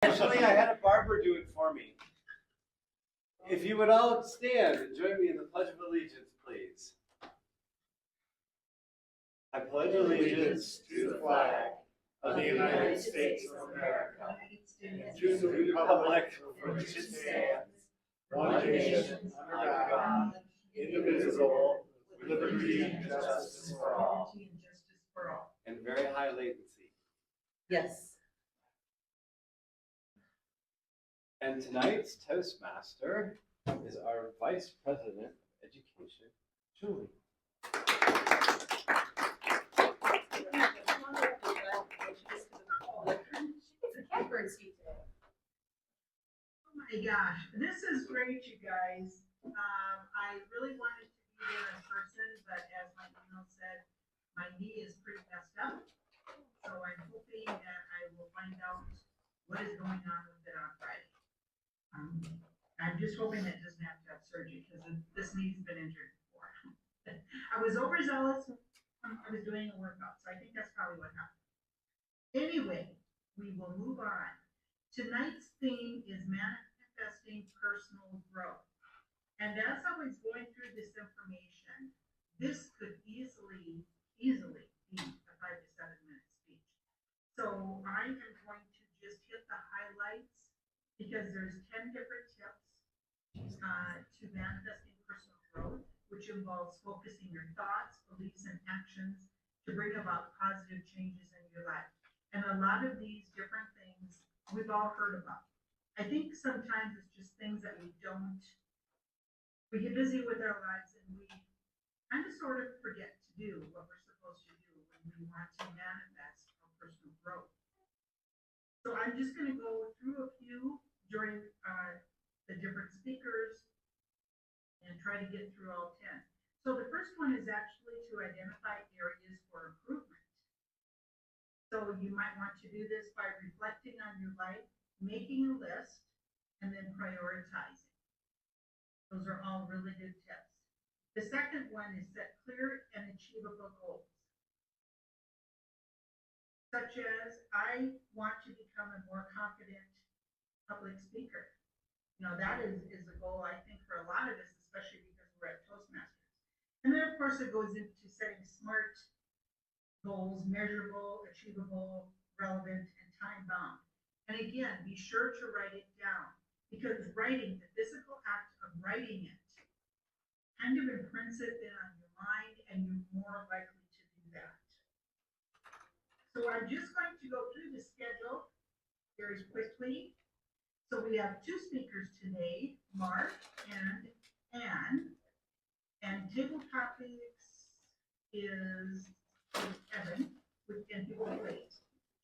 Actually, I had a barber do it for me. If you would all stand and join me in the Pledge of Allegiance, please. I pledge allegiance to the flag of the United States of America and to the republic for which it stands, one nation, under God, indivisible, with liberty and justice for all. And very high latency. Yes. And tonight's Toastmaster is our Vice President of Education, Julie. Oh my gosh, this is great, you guys. I really wanted to be there in person, but as my email said, my knee is pretty messed up. So I'm hoping that I will find out what is going on with it on Friday. I'm just hoping it doesn't have to have surgery because this knee's been injured before. I was overzealous when I was doing a workout, so I think that's probably what happened. Anyway, we will move on. Tonight's theme is manifesting personal growth. And as I was going through this information, this could easily be a 5 to 7 minute speech. So I am going to just hit the highlights because there's 10 different tips to manifesting personal growth, which involves focusing your thoughts, beliefs, and actions to bring about positive changes in your life. And a lot of these different things we've all heard about. I think sometimes it's just things that we get busy with our lives and we kind of sort of forget to do what we're supposed to do when we want to manifest our personal growth. So I'm just going to go through a few during the different speakers and try to get through all 10. So the first one is actually to identify areas for improvement. So you might want to do this by reflecting on your life, making a list, and then prioritizing. Those are all really good tips. The second one is set clear and achievable goals. Such as, I want to become a more confident public speaker. You know, that is a goal, I think, for a lot of us, especially because we're at Toastmasters. And then, of course, it goes into setting SMART goals, measurable, achievable, relevant, and time-bound. And again, be sure to write it down because writing, the physical act of writing it, kind of imprints it in on your mind and you're more likely to do that. So I'm just going to go through the schedule very quickly. So we have two speakers today, Mark and Anne, and table topics is Evan with People Plate.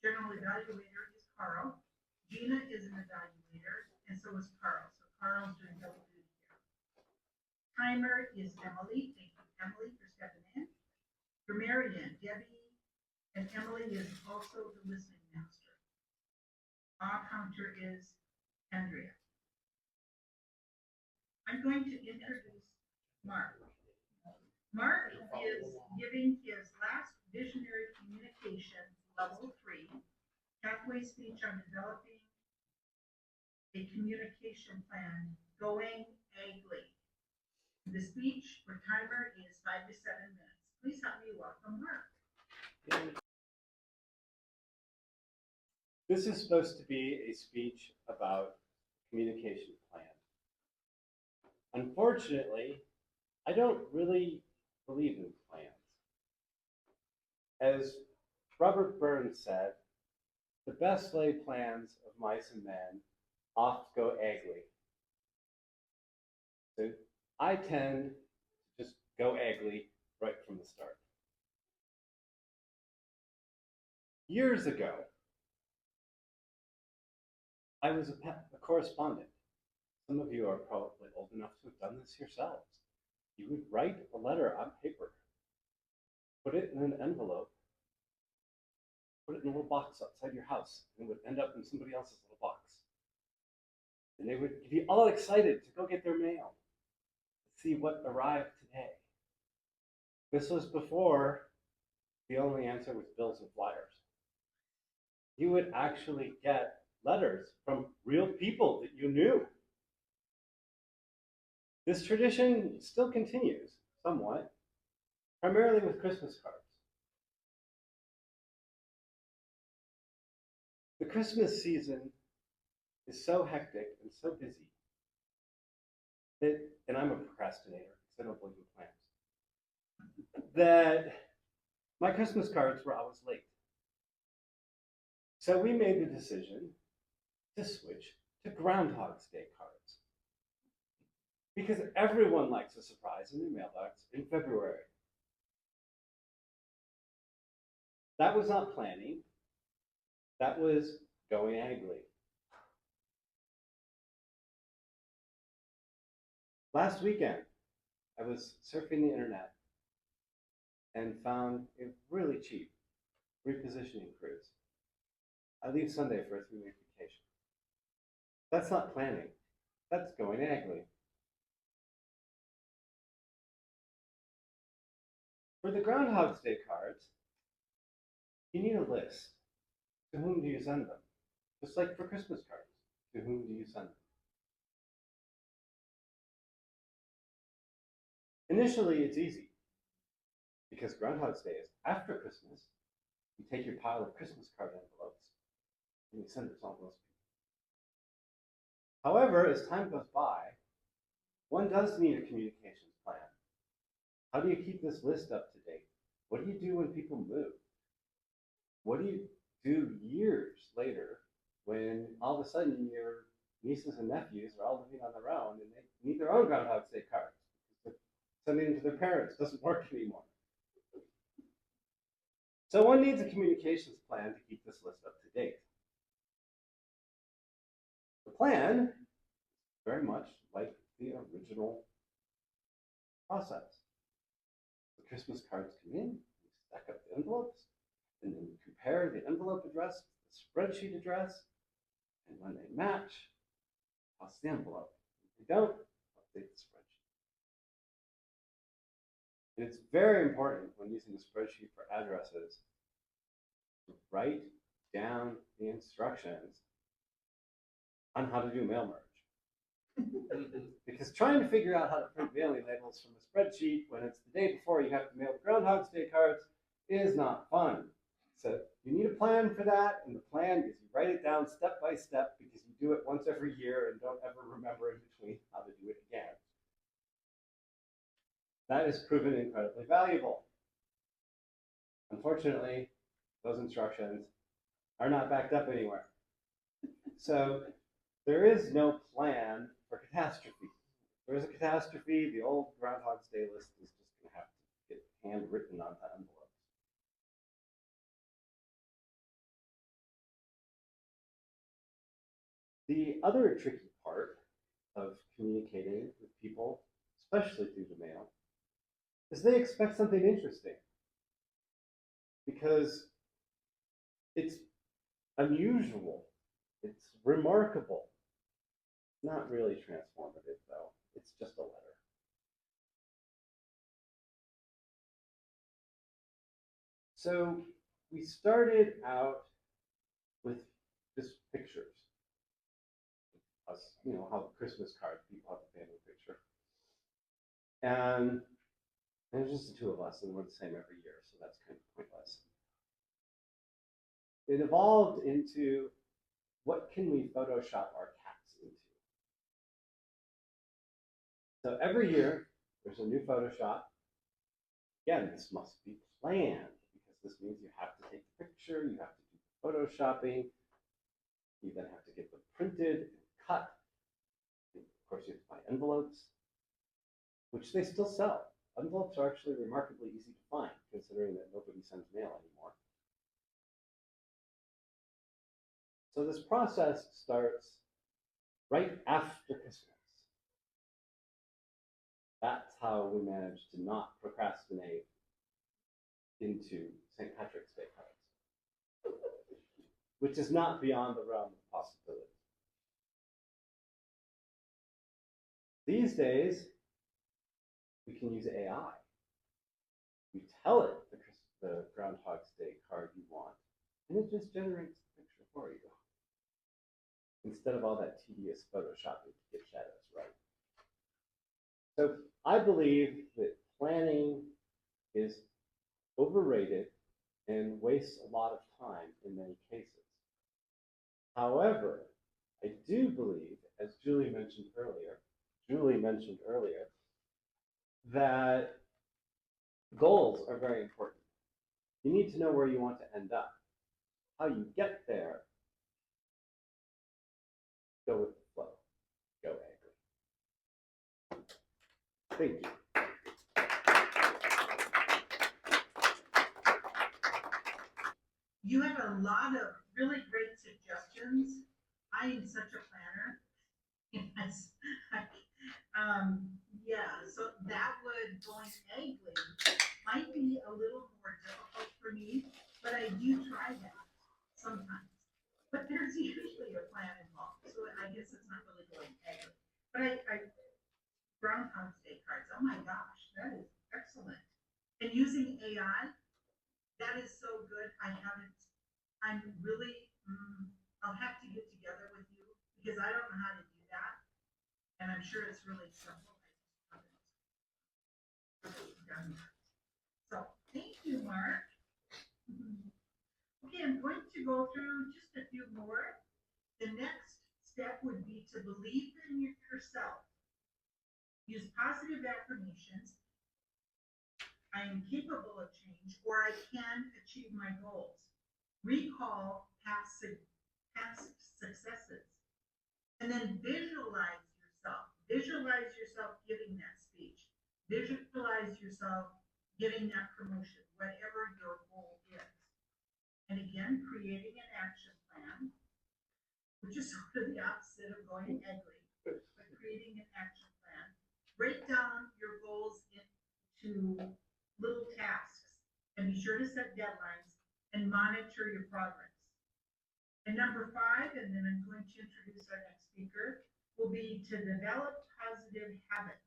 General evaluator is Carl. Gina is an evaluator, and so is Carl. So Carl's doing double duty here. Timer is Emily. Thank you, Emily, for stepping in. Grammarian, Debbie, and Emily is also the listening master. Our counter is Andrea. I'm going to introduce Mark. Mark is giving his last visionary communication level 3 pathway speech on developing a communication plan, going Agley. The speech for timer is 5 to 7 minutes. Please help me welcome Mark. This is supposed to be a speech about communication plan. Unfortunately, I don't really believe in plans. As Robert Burns said, the best laid plans of mice and men oft go agley. So I tend to just go agley right from the start. Years ago, I was a correspondent. Some of you are probably old enough to have done this yourselves. You would write a letter on paper, put it in an envelope, put it in a little box outside your house, and it would end up in somebody else's little box. And they would be all excited to go get their mail, to see what arrived today. This was before the only answer was bills and flyers. You would actually get letters from real people that you knew. This tradition still continues somewhat, primarily with Christmas cards. The Christmas season is so hectic and so busy that, and I'm a procrastinator because I don't believe in plans, that my Christmas cards were always late. So we made the decision to switch to Groundhog's Day cards. Because everyone likes a surprise in their mailbox in February. That was not planning. That was going angry. Last weekend, I was surfing the internet and found a really cheap repositioning cruise. I leave Sunday for a 3-week vacation. That's not planning. That's going angry. For the Groundhog's Day cards, you need a list. To whom do you send them? Just like for Christmas cards, to whom do you send them? Initially, it's easy because Groundhog's Day is after Christmas. You take your pile of Christmas card envelopes and you send it to all those people. However, as time goes by, one does need a communications plan. How do you keep this list up to date? What do you do when people move? What do you do years later when all of a sudden your nieces and nephews are all living on their own and they need their own Groundhog's Day cards? Sending them to their parents doesn't work anymore. So one needs a communications plan to keep this list up to date. The plan, very much like the original process. The Christmas cards come in, we stack up the envelopes, and then we compare the envelope address to the spreadsheet address, and when they match, toss the envelope. If they don't, update the spreadsheet. And it's very important when using the spreadsheet for addresses to write down the instructions on how to do mail merge. Because trying to figure out how to print mailing labels from a spreadsheet when it's the day before you have to mail the Groundhog's Day cards is not fun. So you need a plan for that, and the plan is you write it down step by step because you do it once every year and don't ever remember in between how to do it again. That has proven incredibly valuable. Unfortunately, those instructions are not backed up anywhere. So there is no plan for catastrophe. If there's a catastrophe, the old Groundhog's Day list is just going to have to get handwritten onto envelopes. The other tricky part of communicating with people, especially through the mail, is they expect something interesting. Because it's unusual, it's remarkable. Not really transformative, though. It's just a letter. So we started out with just pictures. Us, you know, how the Christmas cards, people have a family picture. And there's just the two of us, and we're the same every year, so that's kind of pointless. It evolved into what can we Photoshop our cats into? So every year, there's a new Photoshop. Again, this must be planned, because this means you have to take the picture, you have to do the photoshopping, you then have to get them printed and cut. And of course, you have to buy envelopes, which they still sell. Envelopes are actually remarkably easy to find, considering that nobody sends mail anymore. So this process starts right after Christmas. That's how we manage to not procrastinate into St. Patrick's Day cards, which is not beyond the realm of possibility. These days, we can use AI. You tell it the Groundhog's Day card you want, and it just generates the picture for you. instead of all that tedious photoshopping to get shadows right. So I believe that planning is overrated and wastes a lot of time in many cases. However, I do believe, as Julie mentioned earlier, that goals are very important. You need to know where you want to end up. How you get there, go with the flow. Go angry. Thank you. You have a lot of really great suggestions. I am such a planner. Yes. Yeah, so that would, going egg might be a little more difficult for me, but I do try that sometimes. But there's usually a plan involved, so I guess it's not really going egg. But Groundhog Day cards, oh my gosh, that is excellent. And using AI, that is so good. I'm really, I'll have to get together with you because I don't know how to do that. And I'm sure it's really simple. I just haven't done that. So thank you, Mark. Okay, I'm going to go through just a few more. The next step would be to believe in yourself. Use positive affirmations. I am capable of change, or I can achieve my goals. Recall past successes. And then visualize yourself. Visualize yourself giving that speech. Visualize yourself getting that promotion, whatever your goal is. And again, creating an action plan, which is sort of the opposite of going ugly, but creating an action plan. Break down your goals into little tasks and be sure to set deadlines and monitor your progress. And number 5, and then I'm going to introduce our next speaker, will be to develop positive habits.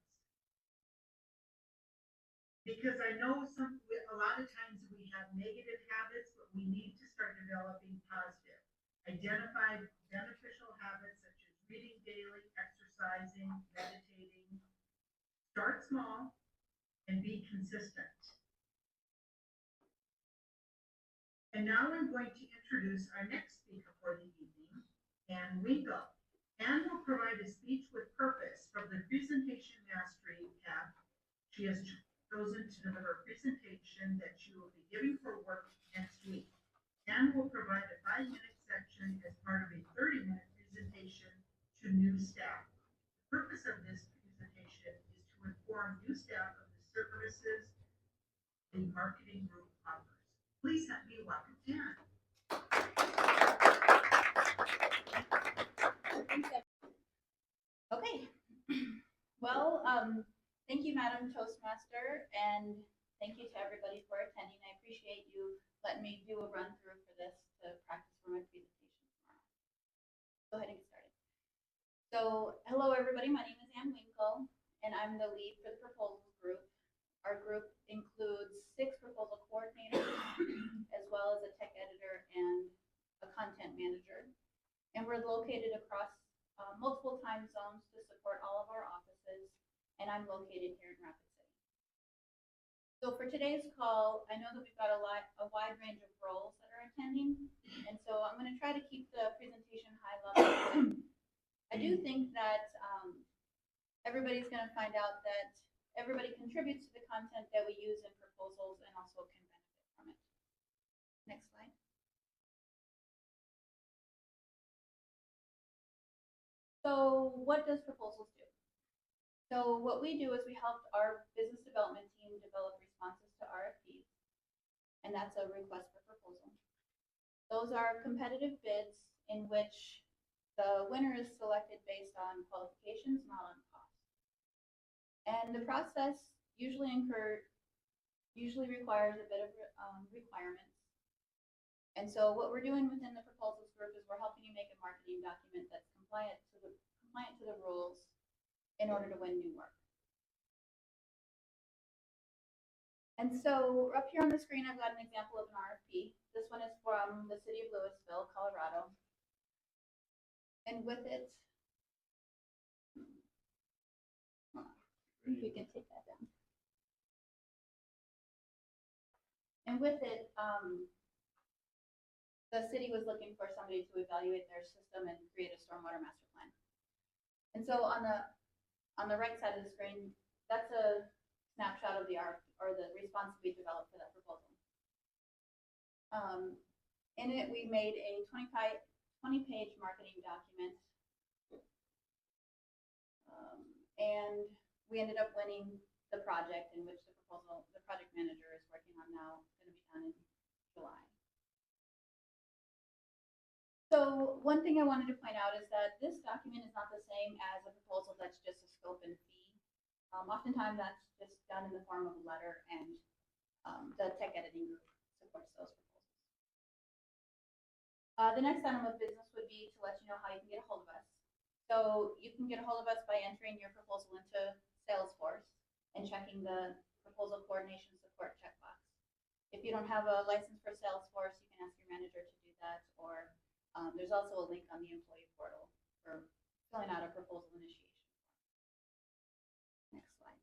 Because I know a lot of times we have negative habits, but we need to start developing positive. Identify beneficial habits such as reading daily, exercising, meditating. Start small and be consistent. And now I'm going to introduce our next speaker for the evening, Anne Winkle. Anne will provide a speech with purpose from the Presentation Mastery path. She has chosen to deliver a presentation that she will be giving for work next week. Anne will provide a 5-minute section as part of a 30-minute presentation to new staff. The purpose of this presentation is to inform new staff of the services the marketing group offers. Please help me welcome Anne. Okay. Well, thank you, Madam Toastmaster, and thank you to everybody for attending. I appreciate you letting me do a run through for this to practice for my presentation tomorrow. Go ahead and get started. So, hello everybody, my name is Anne Winkle, and I'm the lead for the proposals group. Our group includes 6 proposal coordinators, as well as a tech editor and a content manager. And we're located across multiple time zones to support all of our offices, and I'm located here in Rapid City. So for today's call, I know that we've got a wide range of roles that are attending, and so I'm going to try to keep the presentation high level. I do think that everybody's going to find out that everybody contributes to the content that we use in proposals and also can benefit from it. Next slide. So what does proposals do? So what we do is we help our business development team develop responses to RFPs, and that's a request for proposal. Those are competitive bids in which the winner is selected based on qualifications, not on cost. And the process usually requires a bit of requirements. And so what we're doing within the proposals group is we're helping you make a marketing document that's compliant to the rules in order to win new work. And so up here on the screen, I've got an example of an RFP. This one is from the city of Louisville, Colorado. And with it, I think we can take that down. And with it, the city was looking for somebody to evaluate their system and create a stormwater master plan. And so on the right side of the screen, that's a snapshot of the ARP, or the response we developed for that proposal. In it, we made a 20-page marketing document, and we ended up winning the project, in which the project manager is working on now, going to be done in July. So one thing I wanted to point out is that this document is not the same as a proposal that's just a scope and fee. Oftentimes that's just done in the form of a letter, and the tech editing group supports those proposals. The next item of business would be to let you know how you can get a hold of us. So you can get a hold of us by entering your proposal into Salesforce and checking the proposal coordination support checkbox. If you don't have a license for Salesforce, you can ask your manager to do that, or there's also a link on the employee portal for filling out a proposal initiation form. Next slide.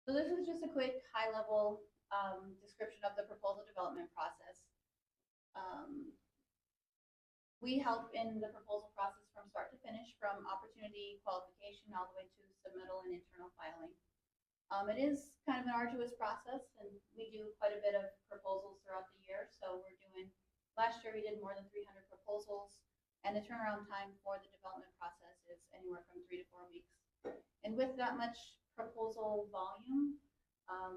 So this is just a quick high-level description of the proposal development process. We help in the proposal process from start to finish, from opportunity qualification all the way to submittal and internal filing. It is kind of an arduous process, and we do quite a bit of proposals throughout the year. So last year we did more than 300 proposals, and the turnaround time for the development process is anywhere from 3 to 4 weeks. And with that much proposal volume,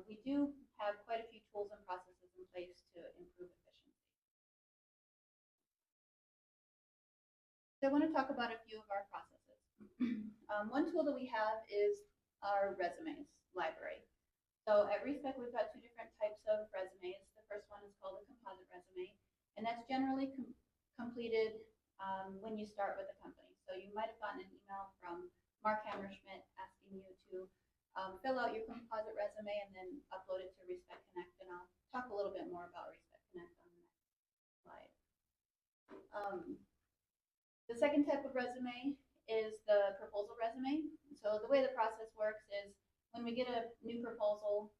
we do have quite a few tools and processes in place to improve efficiency. So I want to talk about a few of our processes. One tool that we have is our resumes library. So at RESPEC, we've got 2 different types of resumes. The first one is called a composite resume, and that's generally completed when you start with a company. So you might have gotten an email from Mark Hammerschmidt asking you to fill out your composite resume and then upload it to RESPEC Connect, and I'll talk a little bit more about RESPEC Connect on the next slide. The second type of resume is the proposal resume. So the way the process works is when we get a new proposal,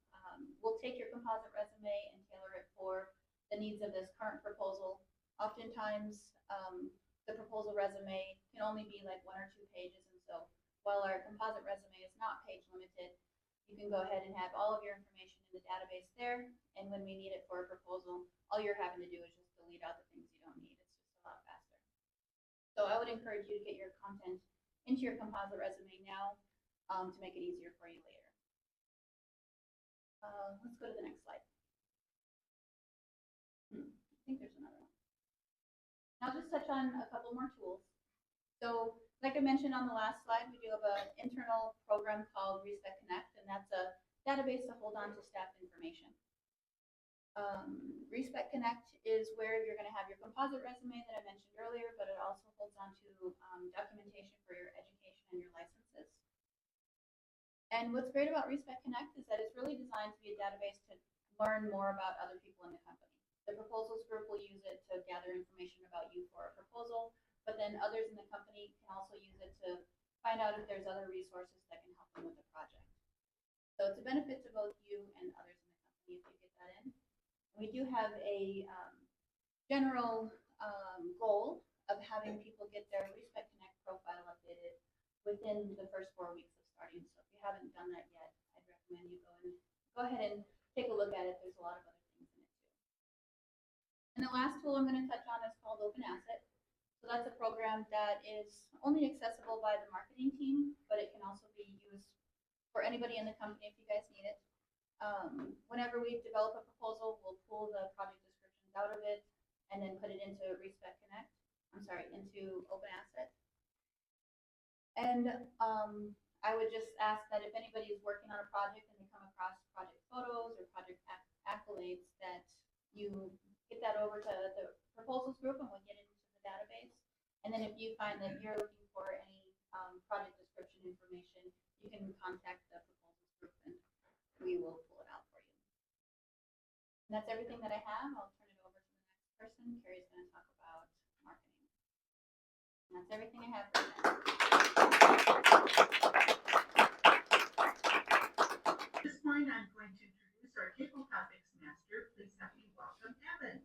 we'll take your composite resume and tailor it for the needs of this current proposal. Oftentimes, the proposal resume can only be like 1 or 2 pages, and so while our composite resume is not page limited, you can go ahead and have all of your information in the database there, and when we need it for a proposal, all you're having to do is just delete out the things you don't need. It's just a lot faster. So I would encourage you to get your content into your composite resume now to make it easier for you later. Let's go to the next slide. I think there's another one. I'll just touch on a couple more tools. So like I mentioned on the last slide, we do have an internal program called RESPEC Connect, and that's a database to hold on to staff information. RESPEC Connect is where you're going to have your composite resume that I mentioned earlier, but it also holds on to documentation for your education and your licenses. And what's great about RESPEC Connect is that it's really designed to be a database to learn more about other people in the company. The proposals group will use it to gather information about you for a proposal, but then others in the company can also use it to find out if there's other resources that can help them with the project. So it's a benefit to both you and others in the company if you get that in. We do have a general goal of having people get their RESPEC Connect profile updated within the first 4 weeks of starting. So if you haven't done that yet, I'd recommend you go ahead and take a look at it. There's a lot of other things in it too. And the last tool I'm going to touch on is called Open Asset. So that's a program that is only accessible by the marketing team, but it can also be used for anybody in the company if you guys need it. Whenever we develop a proposal, we'll pull the project descriptions out of it and then put it into RESPEC Connect. Into Open Asset. And I would just ask that if anybody is working on a project and they come across project photos or project accolades, that you get that over to the proposals group and we'll get it into the database. And then if you find that you're looking for any project description information, you can contact the proposals group and we will pull it out for you. And that's everything that I have. I'll turn it over to the next person. Carrie's going to talk about marketing. that's everything I have for you. At this point, I'm going to introduce our table topics master. Please help me welcome Evan.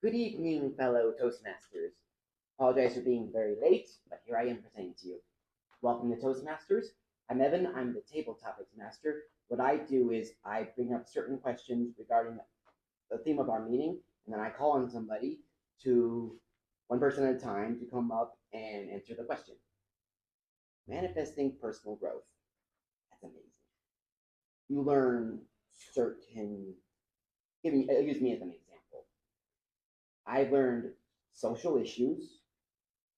Good evening, fellow Toastmasters. Apologize for being very late, but here I am presenting to you. Welcome to Toastmasters. I'm Evan, I'm the Table Topics Master. What I do is I bring up certain questions regarding the theme of our meeting, and then I call on somebody one person at a time, to come up and answer the question. Manifesting personal growth. That's amazing. You learn use me as an example. I've learned social issues,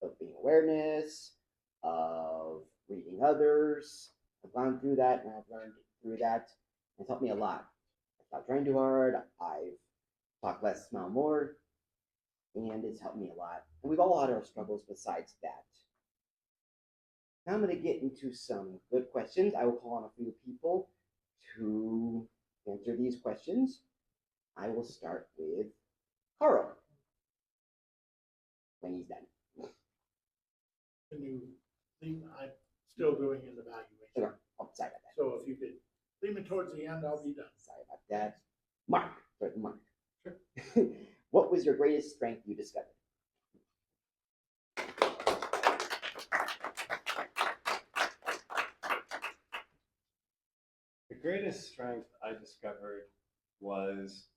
of being awareness, of reading others. I've gone through that and I've learned through that. It's helped me a lot. I've stopped trying too hard. I've talked less, smile more, and it's helped me a lot. And we've all had our struggles besides that. Now I'm going to get into some good questions. I will call on a few people to answer these questions. I will start with Carl when he's done. I'm still doing his evaluation. Okay. Oh, sorry about that. So if you could leave it towards the end, I'll be done. Sorry about that. Mark. Sorry, Mark. Sure. What was your greatest strength you discovered? The greatest strength I discovered was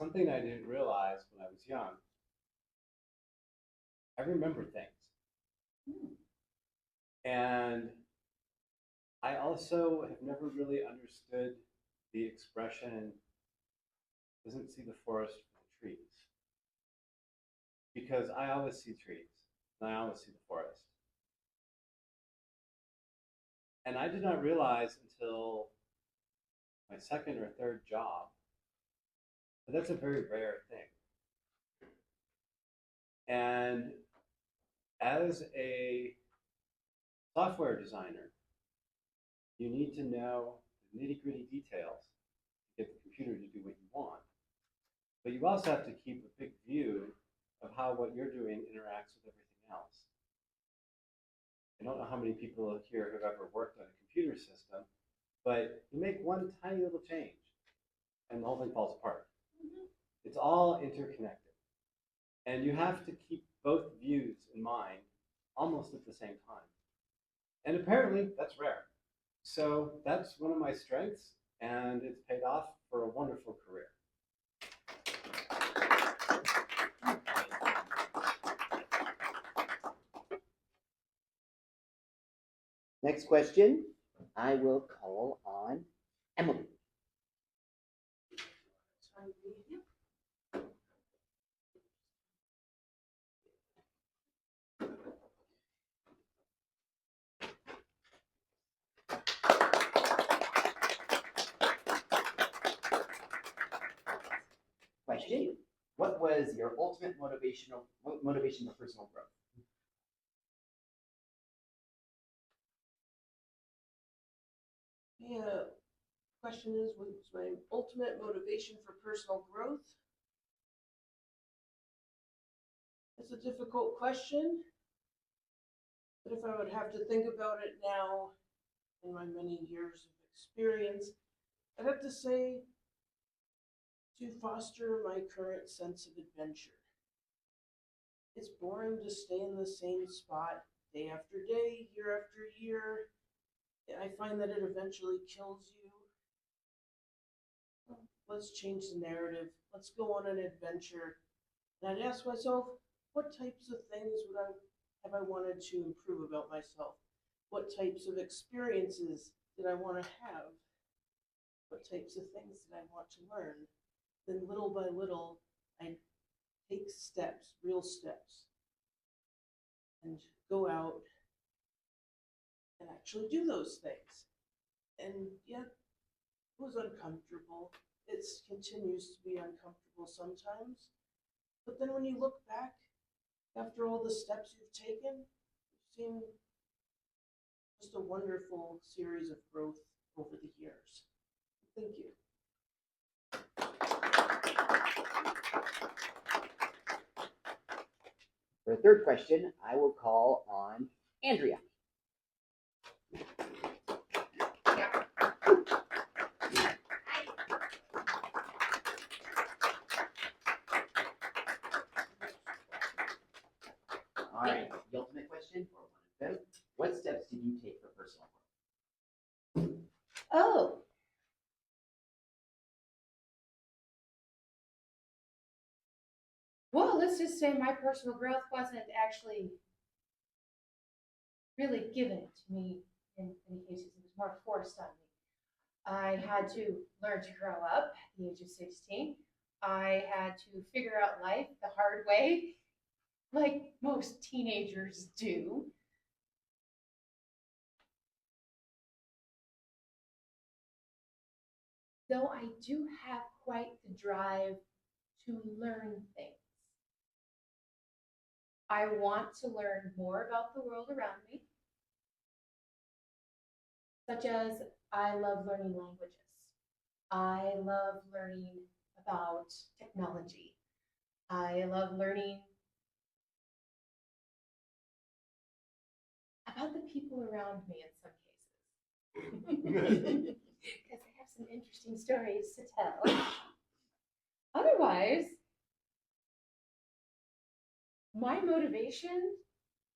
something I didn't realize when I was young. I remember things. And I also have never really understood the expression, doesn't see the forest for the trees. Because I always see trees, and I always see the forest. And I did not realize until my second or third job that that's a very rare thing. And as a software designer, you need to know the nitty-gritty details to get the computer to do what you want. But you also have to keep a big view of how what you're doing interacts with everything else. I don't know how many people here have ever worked on a computer system, but you make one tiny little change and the whole thing falls apart. It's all interconnected. And you have to keep both views in mind almost at the same time. And apparently that's rare. So that's one of my strengths, and it's paid off for a wonderful career. Next question, I will call on Emily. Question, what was your ultimate motivation for personal growth? Yeah, question is, what's my ultimate motivation for personal growth? It's a difficult question, but if I would have to think about it now, in my many years of experience, I'd have to say to foster my current sense of adventure. It's boring to stay in the same spot day after day, year after year. I find that it eventually kills you. Let's change the narrative. Let's go on an adventure. And I'd ask myself, what types of things have I wanted to improve about myself? What types of experiences did I want to have? What types of things did I want to learn? Then little by little, I take steps, real steps, and go out and actually do those things. And yeah, it was uncomfortable. It continues to be uncomfortable sometimes. But then when you look back, after all the steps you've taken, you've seen just a wonderful series of growth over the years. Thank you. For the third question, I will call on Andrea. All right, the ultimate question for one of them. What steps did you take for personal growth? Oh. Well, let's just say my personal growth wasn't actually really given to me in many cases. It was more forced on me. I had to learn to grow up at the age of 16. I had to figure out life the hard way, like most teenagers do. Though I do have quite the drive to learn things. I want to learn more about the world around me, such as I love learning languages. I love learning about technology. I love learning about the people around me in some cases. Because I have some interesting stories to tell. Otherwise, my motivation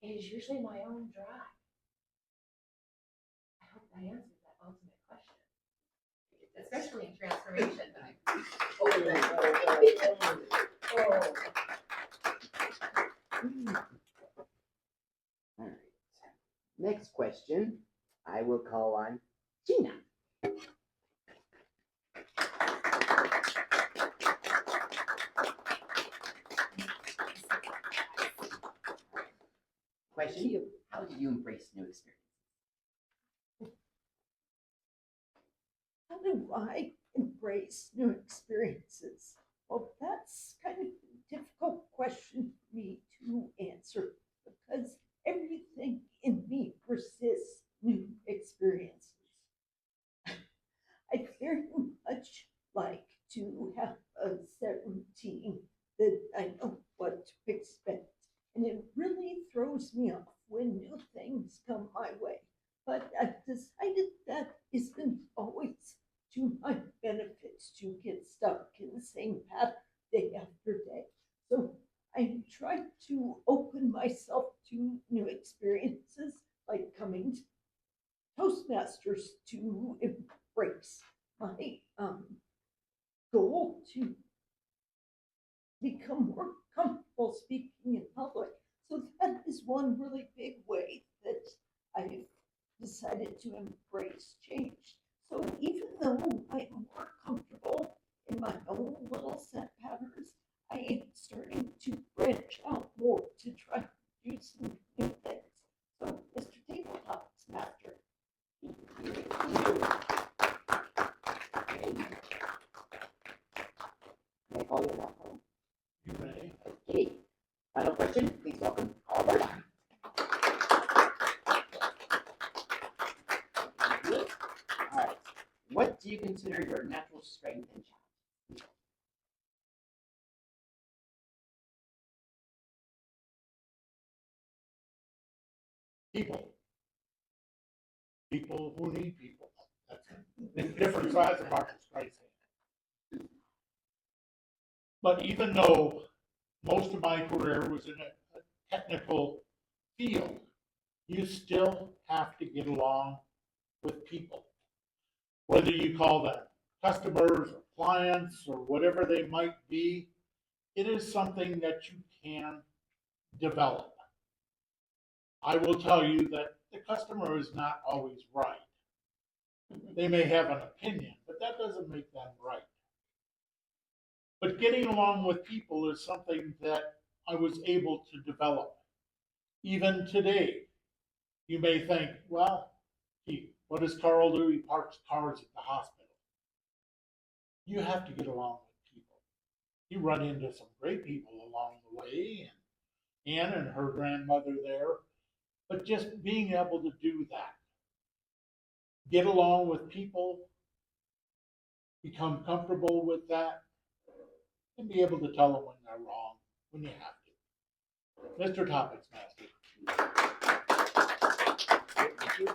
is usually my own drive. I hope that answers that ultimate question. Especially in transformation. All right. Next question, I will call on Gina. Question, how did you embrace new experiences? How do I embrace new experiences? Well, that's kind of a difficult question for me to answer because everything in me resists new experiences. I very much like to have a set routine that I know what to expect. And it really throws me off when new things come my way. But I've decided that isn't always to my benefit to get stuck in the same path day after day. So I try to open myself to new experiences, like coming to Toastmasters to embrace my goal to become more comfortable speaking in public. So that is one really big way that I've decided to embrace change. So even though I'm more comfortable in my own little set patterns, I am starting to branch out more to try to do some new things. So, Mr. Tabletop's Master. May I call you that? You ready? Okay. Final question, please welcome Alberta. All right. What do you consider your natural strength and challenge? People. People who need people. That's a different size of Marcus Christ. But even though most of my career was in a technical field, you still have to get along with people. Whether you call them customers or clients or whatever they might be, it is something that you can develop. I will tell you that the customer is not always right. They may have an opinion, but that doesn't make them right. But getting along with people is something that I was able to develop. Even today, you may think, well, gee, what does Carl do? He parks cars at the hospital. You have to get along with people. You run into some great people along the way, and Anne and her grandmother there. But just being able to do that get along with people, become comfortable with that, and be able to tell them when they're wrong, when you have to. Mr. Topics Master. Thank you.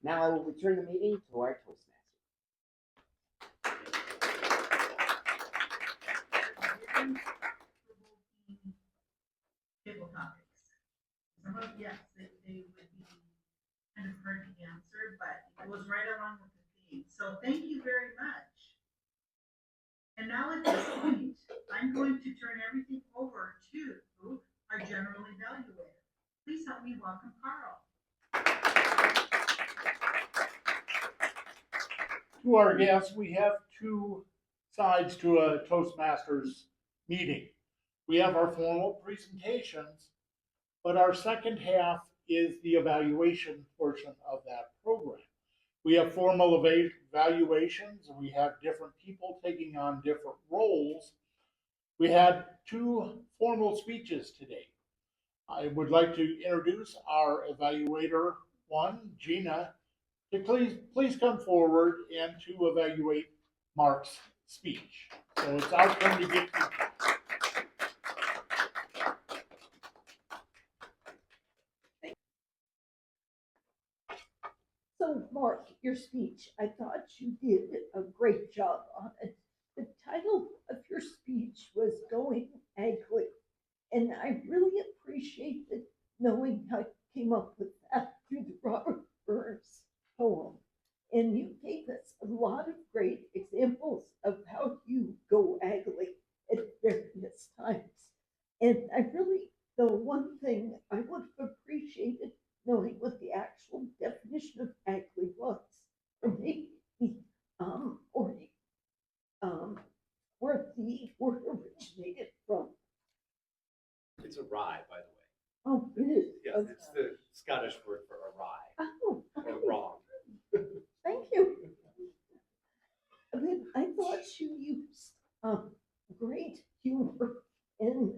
Now I will return the meeting to our Toastmaster. Table topics. Some of, yes, they would be kind of hard to answer, but it goes right along with the theme. So thank you very much. And now at this point, I'm going to turn everything over to our general evaluator. Please help me welcome Carl. To our guests, we have two sides to a Toastmasters meeting. We have our formal presentations, but our second half is the evaluation portion of that program. We have formal evaluations, and we have different people taking on different roles. We had two formal speeches today. I would like to introduce our evaluator one, Gina, to please come forward and to evaluate Mark's speech. So it's our turn to get feedback. So, Mark, your speech, I thought you did a great job on it. The title of your speech was Going Ugly, and I really appreciated knowing how you came up with that through the Robert Burns poem. And you gave us a lot of great examples of how you go ugly at various times. And I really, the one thing I would have appreciated knowing what the actual definition of ugly was, or maybe where the word originated from. It's a rye, by the way. Oh, it is. Yeah, it's the Scottish word for awry Oh, or okay. wrong. Thank you. Then I thought you used great humor, and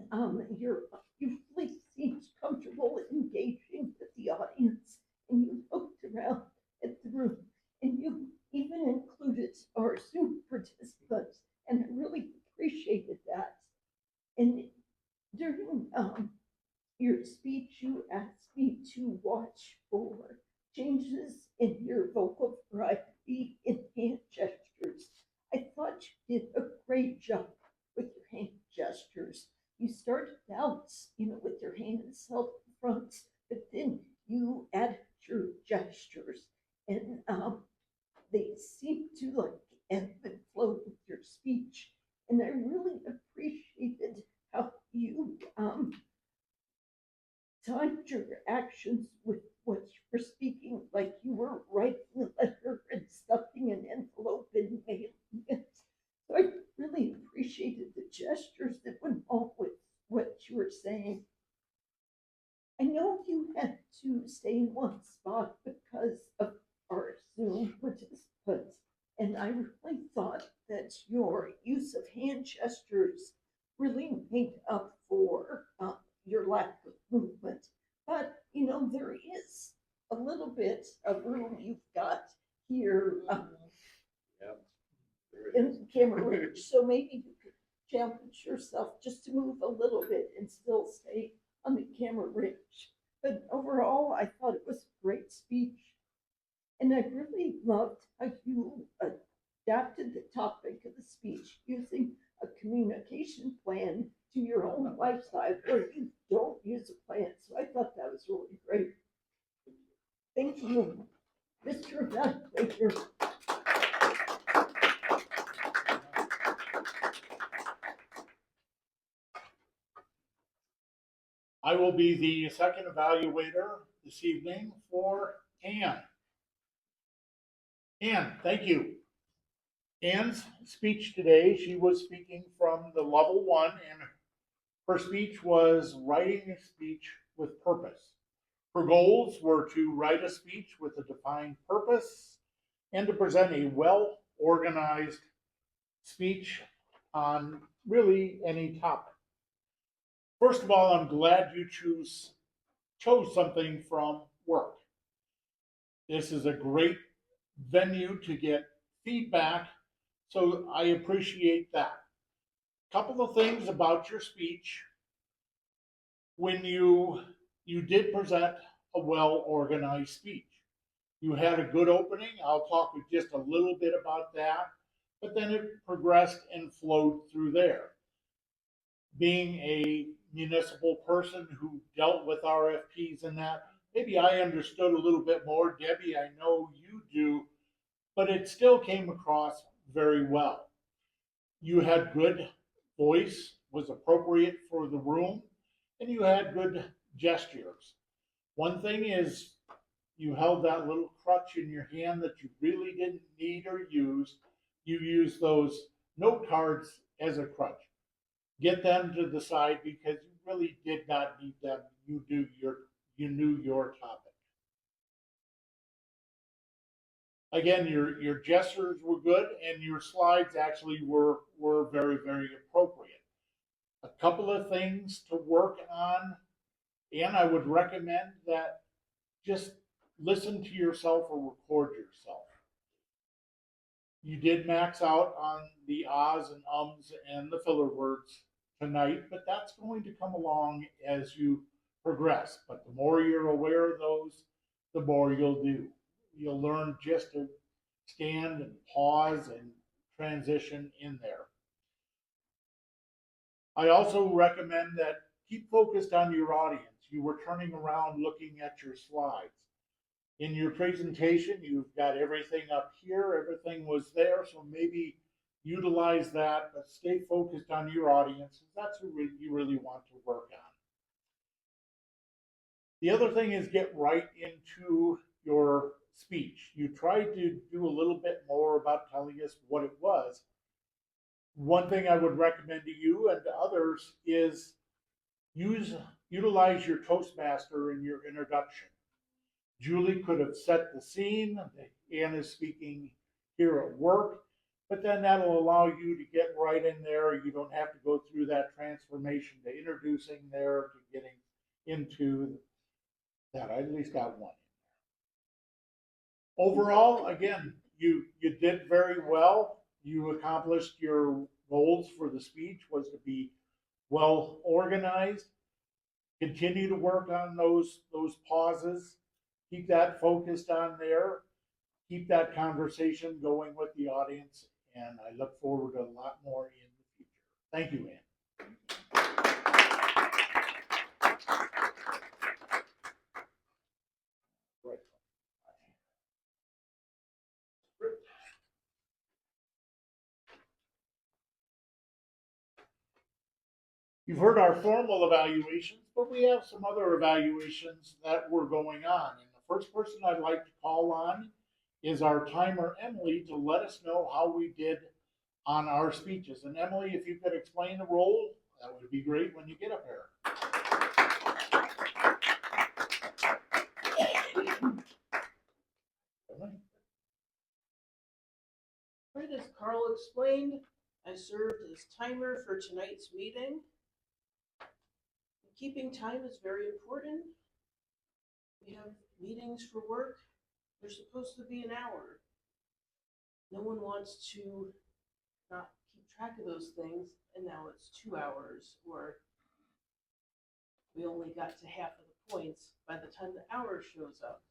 you really seemed comfortable engaging with the audience, and you looked around at the room, and you even included our Zoom participants, and I really appreciated that. And during your speech, you asked me to watch for changes in your vocal variety in hand gestures. I thought you did a great job with your hand gestures. You started out, with your hands held in front, but then you added your gestures, and they seemed to like ebb and flow with your speech. And I really appreciated how you timed your actions with what you were speaking, like you were writing a letter and stuffing an envelope and mailing it. So I really appreciated the gestures that went along with what you were saying. I know you had to stay in one spot because of our Zoom participants, and I really thought that your use of hand gestures really made up for your lack of movement. But, there is a little bit of room you've got here Yep. in the camera range, so maybe you could challenge yourself just to move a little bit and still stay on the camera range. But overall, I thought it was a great speech. And I really loved how you adapted the topic of the speech using a communication plan to your own lifestyle where you don't use a plan. So I thought that was really great. Thank you, Mr. Evaluator. I will be the second evaluator this evening for Ann. Ann, thank you. Ann's speech today, she was speaking from the level 1, and her speech was writing a speech with purpose. Her goals were to write a speech with a defined purpose and to present a well-organized speech on really any topic. First of all, I'm glad you chose something from work. This is a great venue to get feedback, so I appreciate that. Couple of things about your speech. When you did present a well-organized speech. You had a good opening. I'll talk just a little bit about that, but then it progressed and flowed through there. Being a municipal person who dealt with RFPs and that, maybe I understood a little bit more. Debbie, I know you do, but it still came across very well. You had good voice, was appropriate for the room, and you had good gestures. One thing is you held that little crutch in your hand that you really didn't need or use. You used those note cards as a crutch. Get them to the side because you really did not need them. You knew your topic. Again, your gestures were good and your slides actually were very, very appropriate. A couple of things to work on, and I would recommend that just listen to yourself or record yourself. You did max out on the ahs and ums and the filler words tonight, but that's going to come along as you progress. But the more you're aware of those, the more you'll do. You'll learn just to stand and pause and transition in there. I also recommend that keep focused on your audience. You were turning around looking at your slides. In your presentation, you've got everything up here, everything was there, so maybe utilize that, but stay focused on your audience. That's who you really want to work on. The other thing is get right into your speech. You tried to do a little bit more about telling us what it was. One thing I would recommend to you and to others is utilize your Toastmaster in your introduction. Julie could have set the scene. Ann is speaking here at work, but then that'll allow you to get right in there. You don't have to go through that transformation to introducing there to getting into that. I at least got one. Overall, again, you did very well. You accomplished your goals for the speech was to be well organized. Continue to work on those pauses. Keep that focused on there. Keep that conversation going with the audience, and I look forward to a lot more in the future. Thank you, Ann. You've heard our formal evaluations, but we have some other evaluations that were going on. And the first person I'd like to call on is our timer, Emily, to let us know how we did on our speeches. And Emily, if you could explain the role, that would be great when you get up here. Right, as Carl explained, I served as timer for tonight's meeting. Keeping time is very important. We have meetings for work. They're supposed to be an hour. No one wants to not keep track of those things, and now it's 2 hours, or we only got to half of the points by the time the hour shows up.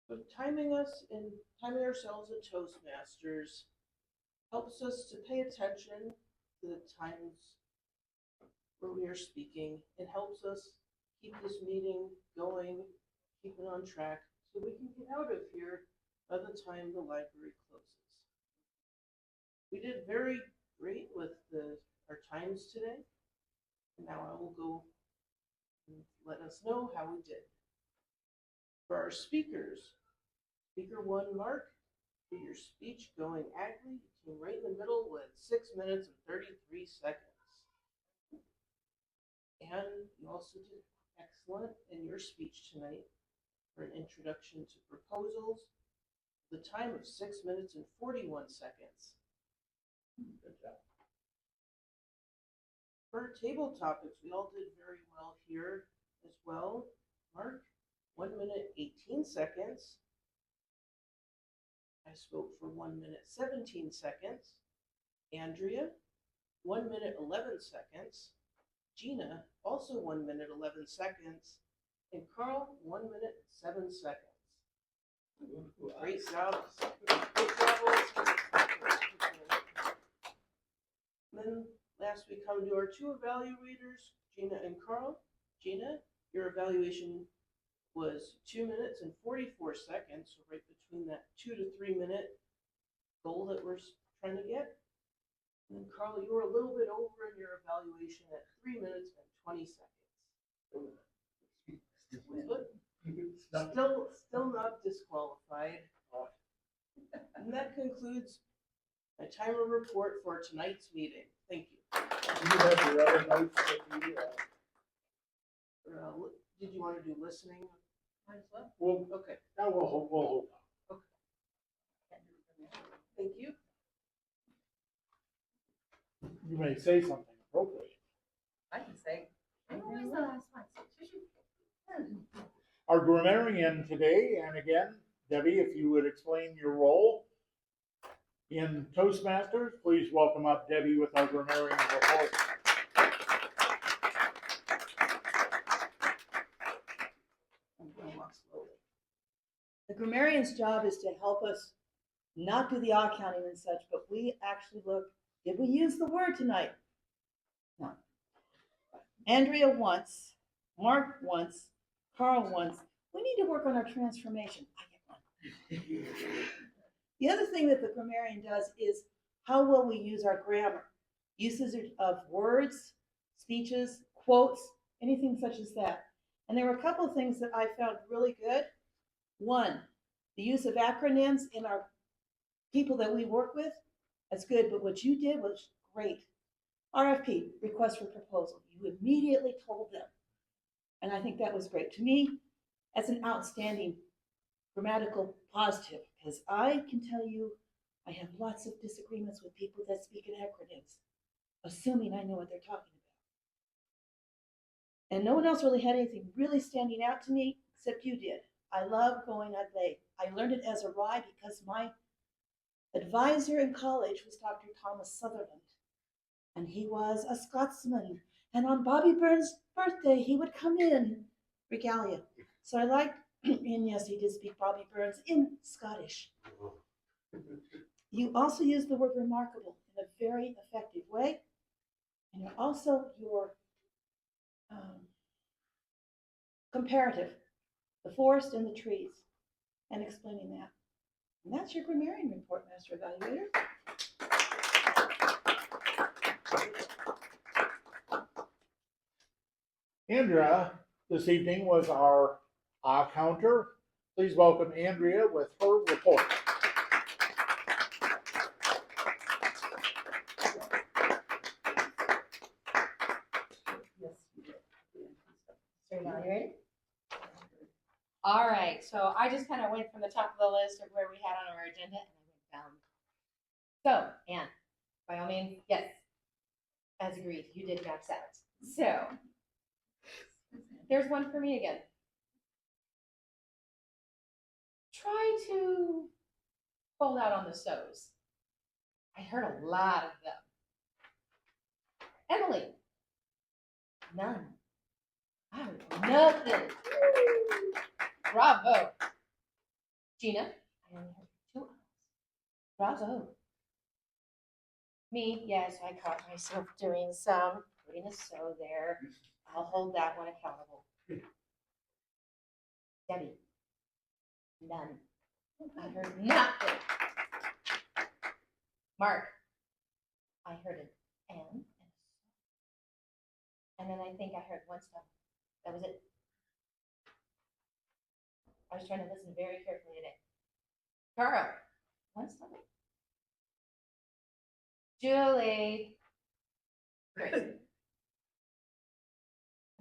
But timing ourselves in Toastmasters helps us to pay attention to the times where we are speaking. It helps us keep this meeting going, keep it on track, so we can get out of here by the time the library closes. We did very great with our times today, and now I will go and let us know how we did. For our speakers, Speaker 1, Mark, for your speech going Agley, you came right in the middle with 6 minutes and 33 seconds. And you also did excellent in your speech tonight for an introduction to proposals, the time of 6 minutes and 41 seconds. Good job. For our table topics, we all did very well here as well. Mark, 1 minute 18 seconds. I spoke for 1 minute 17 seconds. Andrea, 1 minute 11 seconds. Gina, also 1 minute 11 seconds. And Carl, 1 minute 7 seconds. Great job. Great job. Then last we come to our two evaluators, Gina and Carl. Gina, your evaluation was 2 minutes and 44 seconds, so right between that 2 to 3 minute goal that we're trying to get. And then Carl, you were a little bit over in your evaluation at 3 minutes and 20 seconds. But still not disqualified. And that concludes my timer report for tonight's meeting. Thank you. You have your other notes that you, Did you want to do listening? Might as well. Well, Okay, now we'll hold on. thank you. You may say something appropriate. I can say. I'm always the last one, so it's usually- Our grammarian today, and again, Debbie, if you would explain your role in Toastmasters, please welcome up Debbie with our grammarian report. The grammarian's job is to help us not do the odd counting and such, but we actually look, did we use the word tonight? No. Andrea once, Mark once, Carl once. We need to work on our transformation. I get one. The other thing that the grammarian does is how well we use our grammar. Uses of words, speeches, quotes, anything such as that. And there were a couple of things that I found really good. One, the use of acronyms in our people that we work with. That's good, but what you did was great. RFP, request for proposal. You immediately told them. And I think that was great. To me, that's an outstanding grammatical positive, because I can tell you I have lots of disagreements with people that speak in acronyms, assuming I know what they're talking about. And no one else really had anything really standing out to me except you did. I love going at late. I learned it as a rye because my advisor in college was Dr. Thomas Sutherland, and he was a Scotsman. And on Bobby Burns' birthday, he would come in regalia. So I liked, and yes, he did speak Bobby Burns in Scottish. You also use the word remarkable in a very effective way. And you're also your comparative, the forest and the trees, and explaining that. And that's your grammarian report, Master Evaluator. Andrea this evening was our counter. Please welcome Andrea with her report. Evaluator. All right, so I just kind of went from the top of the list of where we had on our agenda and I went down. So, Anne, by all means, yes, as agreed, you did max out. So, there's one for me again. Try to hold out on the so's. I heard a lot of them. Emily, none. I heard nothing. Bravo. Gina, I only heard 2 hours. Bravo. Me, yes, I caught myself doing some, putting a so there. I'll hold that one accountable. Debbie, none. I heard nothing. Mark, I heard an and a so. And then I think I heard one stumble. That was it. I was trying to listen very carefully today. Carl, one stumble. Julie. Great.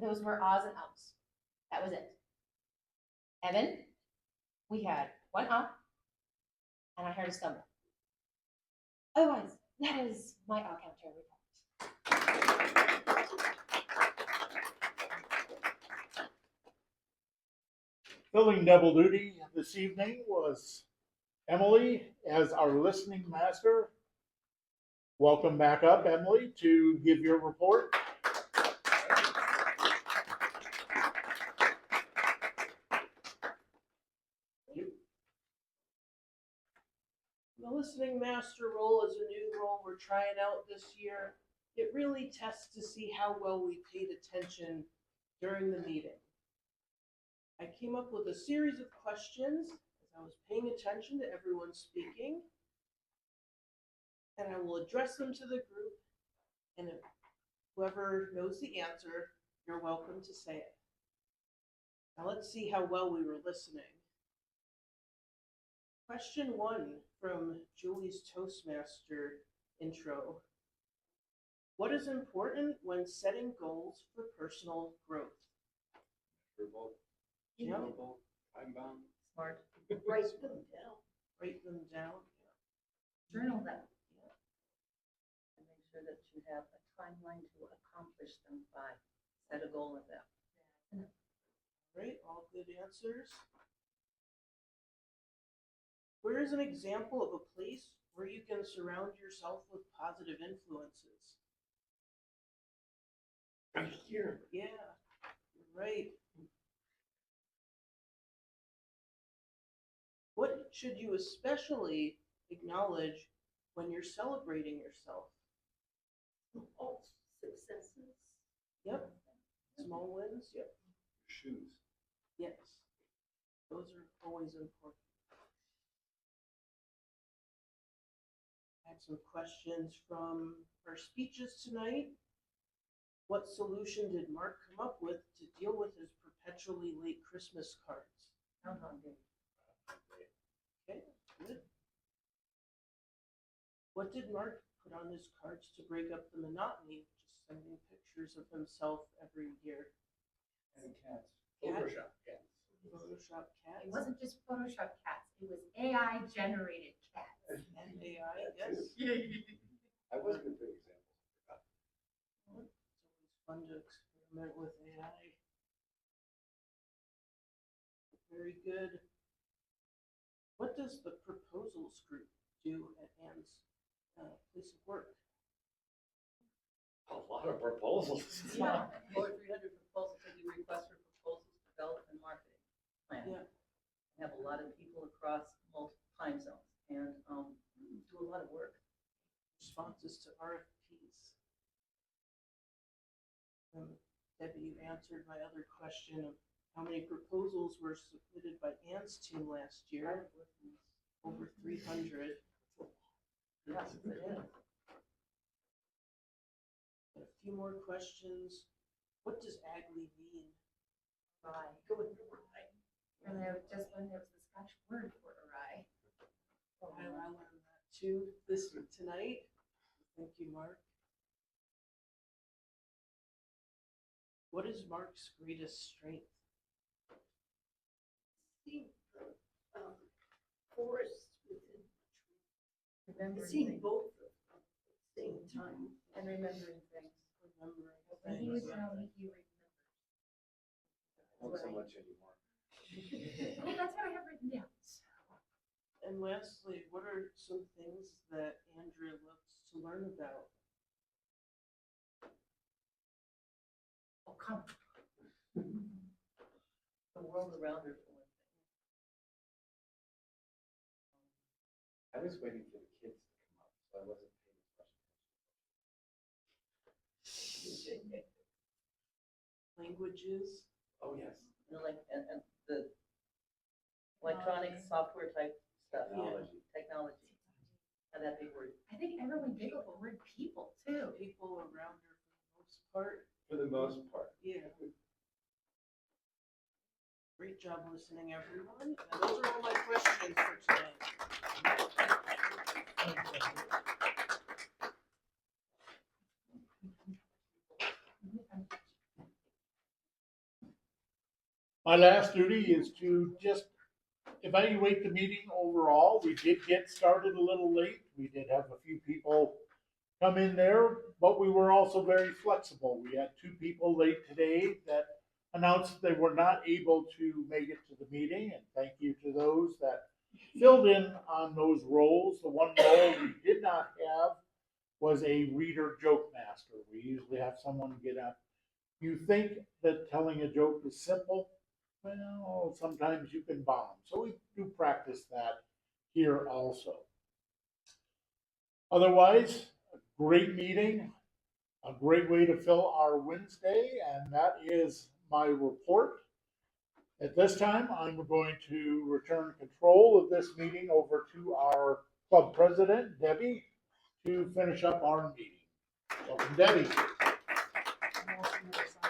Those were ahs and ums. That was it. Evan, we had one and I heard a stumble. Otherwise, that is my counter report. Filling double duty this evening was Emily as our listening master. Welcome back up, Emily, to give your report. The listening master role is a new role we're trying out this year. It really tests to see how well we paid attention during the meeting. I came up with a series of questions as I was paying attention to everyone speaking, and I will address them to the group, and if whoever knows the answer, you're welcome to say it. Now let's see how well we were listening. Question 1 from Julie's Toastmaster intro. What is important when setting goals for personal growth? Measurable, Yeah. achievable, time-bound. Smart. Write them down. Write them down. Journal them. And make sure that you have a timeline to accomplish them by. Set a goal of them. Right, all good answers. Where is an example of a place where you can surround yourself with positive influences? Right here. Yeah, you're right. What should you especially acknowledge when you're celebrating yourself? All successes. Yep. Small wins? Yep. Shoes. Yes. Those are always important. I have some questions from our speeches tonight. What solution did Mark come up with to deal with his perpetually late Christmas cards? Okay, good. What did Mark put on his cards to break up the monotony, just sending pictures of himself every year? And cats. Cat? Photoshop cats. Photoshop cats? It wasn't just Photoshop cats, it was AI generated cats. And AI, yes. I wasn't a good example. It's always fun to experiment with AI. Very good. What does the proposals group do at Ann's place of work? A lot of proposals. Yeah, over 300 proposals, that you request for proposals, develop and marketing plan. Yeah. Have a lot of people across multiple time zones and do a lot of work. Responses to RFPs. Debbie, you answered my other question of how many proposals were submitted by Ann's team last year? Over 300. Yes, it is. A few more questions. What does AGLI mean? Awry. Go with the word. And I just learned there was a Scotch word for awry. I learned that too tonight. Thank you, Mark. What is Mark's greatest strength? See the forest within the tree. Remembering See things both of them at the same time. and remembering things. Remembering And he would things. tell me he remembers. Not so much anymore. Well, that's what I have written down. And lastly, what are some things that Andrea loves to learn about? Oh, come. The world around her for one thing. I was waiting for the kids to come up, so I wasn't paying as much attention. Languages? Oh, yes. You know, like, and the electronic software type stuff. Technology. And that big word. I think everyone giggled the word people too. People around her for the most part. For the most part. Yeah. Great job listening, everyone. And those are all my questions for tonight. My last duty is to just evaluate the meeting overall. We did get started a little late. We did have a few people come in there, but we were also very flexible. We had 2 people late today that announced they were not able to make it to the meeting, and thank you to those that filled in on those roles. The one role we did not have was a reader joke master. We usually have someone get up. You think that telling a joke is simple? Well, sometimes you can bomb. So we do practice that here also. Otherwise, a great meeting, a great way to fill our Wednesday, and that is my report. At this time, I'm going to return control of this meeting over to our club president, Debbie, to finish up our meeting. Welcome, Debbie. Motion to